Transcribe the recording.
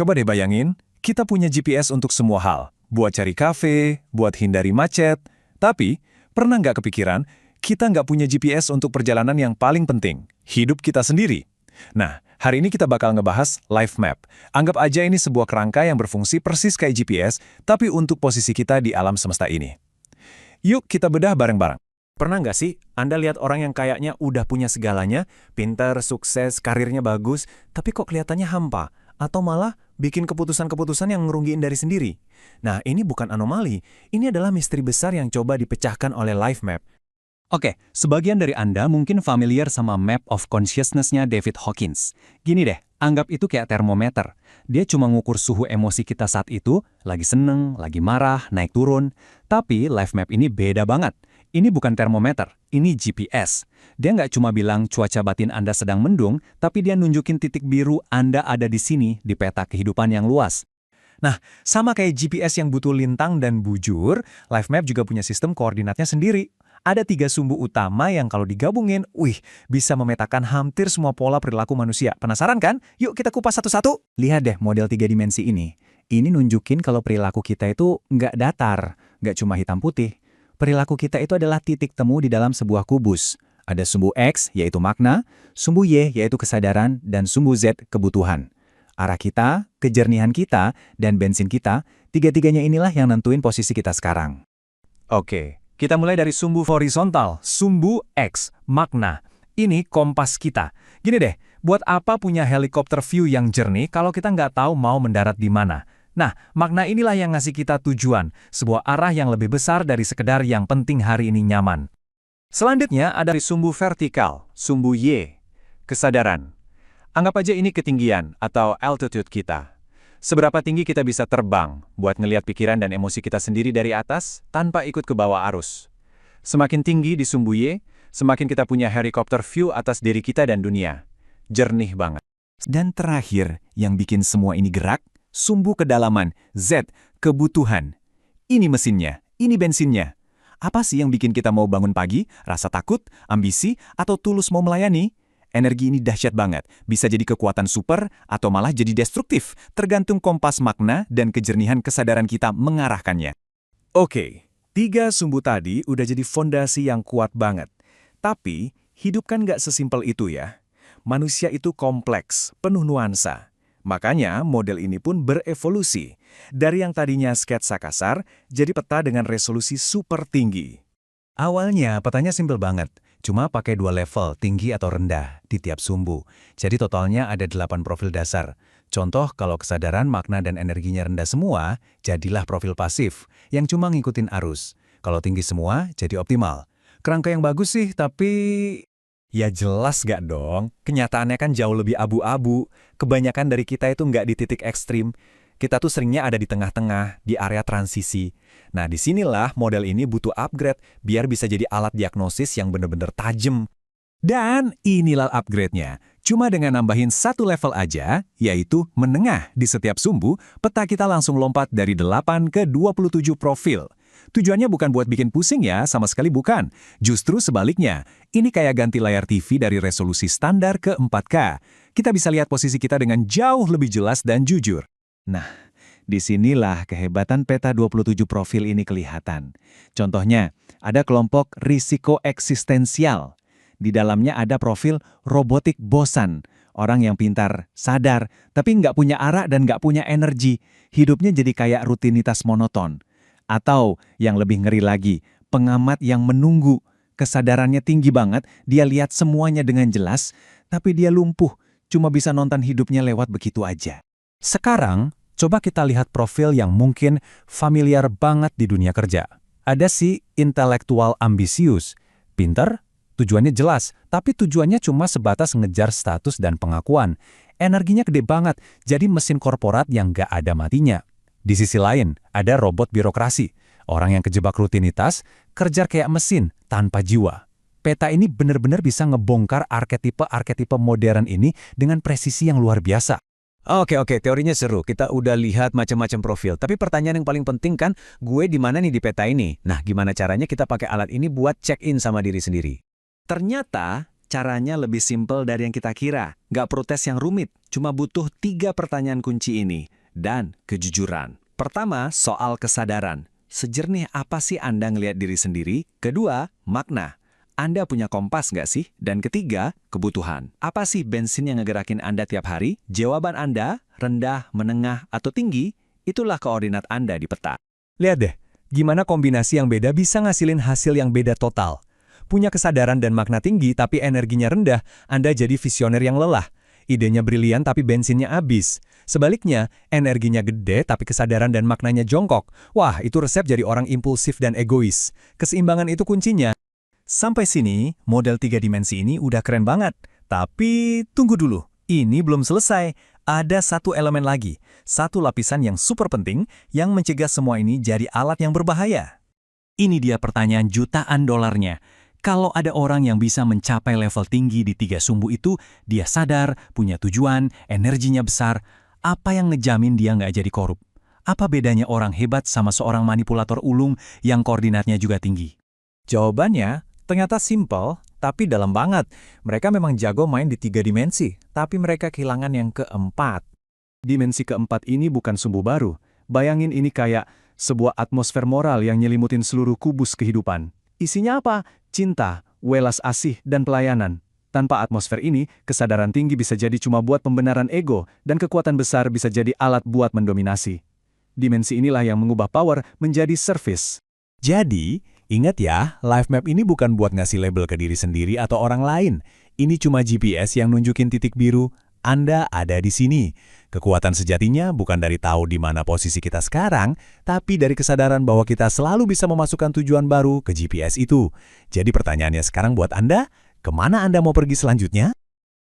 Coba deh bayangin, kita punya GPS untuk semua hal. Buat cari kafe, buat hindari macet. Tapi, pernah nggak kepikiran, kita nggak punya GPS untuk perjalanan yang paling penting, hidup kita sendiri. Nah, hari ini kita bakal ngebahas Life Map. Anggap aja ini sebuah kerangka yang berfungsi persis kayak GPS, tapi untuk posisi kita di alam semesta ini. Yuk kita bedah bareng-bareng. Pernah nggak sih Anda lihat orang yang kayaknya udah punya segalanya, pintar, sukses, karirnya bagus, tapi kok kelihatannya hampa? Atau malah bikin keputusan-keputusan yang ngerunggiin dari sendiri? Nah, ini bukan anomali. Ini adalah misteri besar yang coba dipecahkan oleh Life Map. Oke, sebagian dari Anda mungkin familiar sama Map of Consciousness-nya David Hawkins. Gini deh, anggap itu kayak termometer. Dia cuma ngukur suhu emosi kita saat itu, lagi seneng, lagi marah, naik turun. Tapi Life Map ini beda banget. Ini bukan termometer, ini GPS. Dia nggak cuma bilang cuaca batin Anda sedang mendung, tapi dia nunjukin titik biru Anda ada di sini di peta kehidupan yang luas. Nah, sama kayak GPS yang butuh lintang dan bujur, Life Map juga punya sistem koordinatnya sendiri. Ada 3 sumbu utama yang kalau digabungin, bisa memetakan hampir semua pola perilaku manusia. Penasaran kan? Yuk kita kupas satu-satu. Lihat deh model 3 dimensi ini. Ini nunjukin kalau perilaku kita itu nggak datar, nggak cuma hitam putih. Perilaku kita itu adalah titik temu di dalam sebuah kubus. Ada sumbu X, yaitu makna, sumbu Y, yaitu kesadaran, dan sumbu Z, kebutuhan. Arah kita, kejernihan kita, dan bensin kita, tiga-tiganya inilah yang nentuin posisi kita sekarang. Oke, kita mulai dari sumbu horizontal, sumbu X, makna. Ini kompas kita. Gini deh, buat apa punya helikopter view yang jernih kalau kita nggak tahu mau mendarat di mana? Nah, makna inilah yang ngasih kita tujuan, sebuah arah yang lebih besar dari sekedar yang penting hari ini nyaman. Selanjutnya ada sumbu vertikal, sumbu Y, kesadaran. Anggap aja ini ketinggian atau altitude kita. Seberapa tinggi kita bisa terbang buat ngelihat pikiran dan emosi kita sendiri dari atas tanpa ikut ke bawah arus. Semakin tinggi di sumbu Y, semakin kita punya helikopter view atas diri kita dan dunia. Jernih banget. Dan terakhir, yang bikin semua ini gerak, sumbu kedalaman, Z, kebutuhan. Ini mesinnya, ini bensinnya. Apa sih yang bikin kita mau bangun pagi? Rasa takut, ambisi, atau tulus mau melayani? Energi ini dahsyat banget, bisa jadi kekuatan super atau malah jadi destruktif, tergantung kompas makna dan kejernihan kesadaran kita mengarahkannya. Oke, 3 sumbu tadi udah jadi fondasi yang kuat banget. Tapi, hidup kan nggak sesimpel itu ya. Manusia itu kompleks, penuh nuansa. Makanya model ini pun berevolusi. Dari yang tadinya sketsa kasar, jadi peta dengan resolusi super tinggi. Awalnya petanya simpel banget, cuma pakai 2 level, tinggi atau rendah, di tiap sumbu. Jadi totalnya ada 8 profil dasar. Contoh kalau kesadaran, makna, dan energinya rendah semua, jadilah profil pasif, yang cuma ngikutin arus. Kalau tinggi semua, jadi optimal. Kerangka yang bagus sih, tapi ya jelas gak dong, kenyataannya kan jauh lebih abu-abu. Kebanyakan dari kita itu nggak di titik ekstrim. Kita tuh seringnya ada di tengah-tengah, di area transisi. Nah, disinilah model ini butuh upgrade, biar bisa jadi alat diagnosis yang bener-bener tajam. Dan inilah upgrade-nya. Cuma dengan nambahin 1 level aja, yaitu menengah di setiap sumbu, peta kita langsung lompat dari 8 ke 27 profil. Tujuannya bukan buat bikin pusing ya, sama sekali bukan. Justru sebaliknya, ini kayak ganti layar TV dari resolusi standar ke 4K. Kita bisa lihat posisi kita dengan jauh lebih jelas dan jujur. Nah, disinilah kehebatan peta 27 profil ini kelihatan. Contohnya, ada kelompok risiko eksistensial. Di dalamnya ada profil robotik bosan. Orang yang pintar, sadar, tapi nggak punya arah dan nggak punya energi. Hidupnya jadi kayak rutinitas monoton. Atau yang lebih ngeri lagi, pengamat yang menunggu. Kesadarannya tinggi banget, dia lihat semuanya dengan jelas, tapi dia lumpuh, cuma bisa nonton hidupnya lewat begitu aja. Sekarang, coba kita lihat profil yang mungkin familiar banget di dunia kerja. Ada si intelektual ambisius, pinter, tujuannya jelas, tapi tujuannya cuma sebatas ngejar status dan pengakuan. Energinya gede banget, jadi mesin korporat yang gak ada matinya. Di sisi lain, ada robot birokrasi. Orang yang kejebak rutinitas, kerja kayak mesin, tanpa jiwa. Peta ini benar-benar bisa ngebongkar arketipe-arketipe modern ini dengan presisi yang luar biasa. Oke, teorinya seru. Kita udah lihat macam-macam profil. Tapi pertanyaan yang paling penting kan, gue di mana nih di peta ini? Nah, gimana caranya kita pakai alat ini buat check-in sama diri sendiri? Ternyata, Caranya lebih simpel dari yang kita kira. Nggak protes yang rumit, cuma butuh 3 pertanyaan kunci ini. Dan kejujuran. Pertama, soal kesadaran. Sejernih apa sih Anda ngelihat diri sendiri? Kedua, makna. Anda punya kompas nggak sih? Dan ketiga, kebutuhan. Apa sih bensin yang ngegerakin Anda tiap hari? Jawaban Anda, rendah, menengah, atau tinggi, itulah koordinat Anda di peta. Lihat deh, gimana kombinasi yang beda bisa ngasilin hasil yang beda total. Punya kesadaran dan makna tinggi tapi energinya rendah, Anda jadi visioner yang lelah. Idenya brilian tapi bensinnya habis. Sebaliknya, energinya gede tapi kesadaran dan maknanya jongkok. Wah, itu resep jadi orang impulsif dan egois. Keseimbangan itu kuncinya. Sampai sini, model 3 dimensi ini udah keren banget. Tapi tunggu dulu, ini belum selesai. Ada satu elemen lagi, satu lapisan yang super penting yang mencegah semua ini jadi alat yang berbahaya. Ini dia pertanyaan jutaan dolarnya. Kalau ada orang yang bisa mencapai level tinggi di 3 sumbu itu, dia sadar, punya tujuan, energinya besar, apa yang ngejamin dia nggak jadi korup? Apa bedanya orang hebat sama seorang manipulator ulung yang koordinatnya juga tinggi? Jawabannya ternyata simpel, tapi dalam banget. Mereka memang jago main di 3 dimensi, tapi mereka kehilangan yang keempat. Dimensi keempat ini bukan sumbu baru. Bayangin ini kayak sebuah atmosfer moral yang nyelimutin seluruh kubus kehidupan. Isinya apa? Cinta, welas asih, dan pelayanan. Tanpa atmosfer ini, kesadaran tinggi bisa jadi cuma buat pembenaran ego, dan kekuatan besar bisa jadi alat buat mendominasi. Dimensi inilah yang mengubah power menjadi service. Jadi, ingat ya, life map ini bukan buat ngasih label ke diri sendiri atau orang lain. Ini cuma GPS yang nunjukin titik biru, Anda ada di sini. Kekuatan sejatinya bukan dari tahu di mana posisi kita sekarang, tapi dari kesadaran bahwa kita selalu bisa memasukkan tujuan baru ke GPS itu. Jadi pertanyaannya sekarang buat Anda, kemana Anda mau pergi selanjutnya?